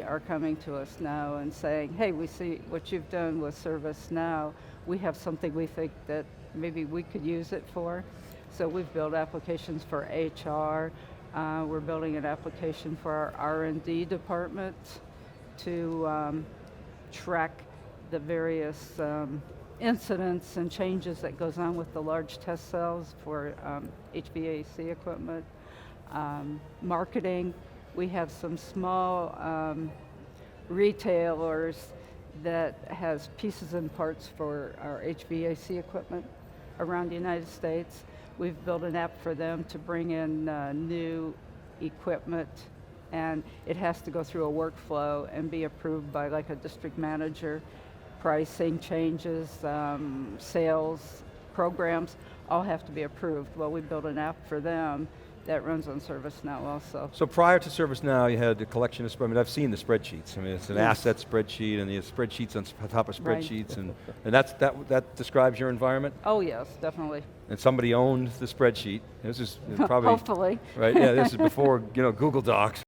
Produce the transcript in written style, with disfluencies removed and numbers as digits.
are coming to us now and saying, hey, we see what you've done with ServiceNow. We have something we think that maybe we could use it for. So we've built applications for HR. We're building an application for our R&D department to track the various incidents and changes that goes on with the large test cells for HVAC equipment. Marketing, we have some small retailers that has pieces and parts for our HVAC equipment around the United States. We've built an app for them to bring in new equipment, and it has to go through a workflow and be approved by like a district manager. Pricing changes, sales, programs, all have to be approved. Well, we built an app for them that runs on ServiceNow also. So prior to ServiceNow, you had a collection of, I've seen the spreadsheets. I mean, it's an asset spreadsheet, and you have spreadsheets on top of spreadsheets, right. and that describes your environment? Oh yes, definitely. And somebody owned the spreadsheet. This is probably- Hopefully. Right, yeah, this is before Google Docs.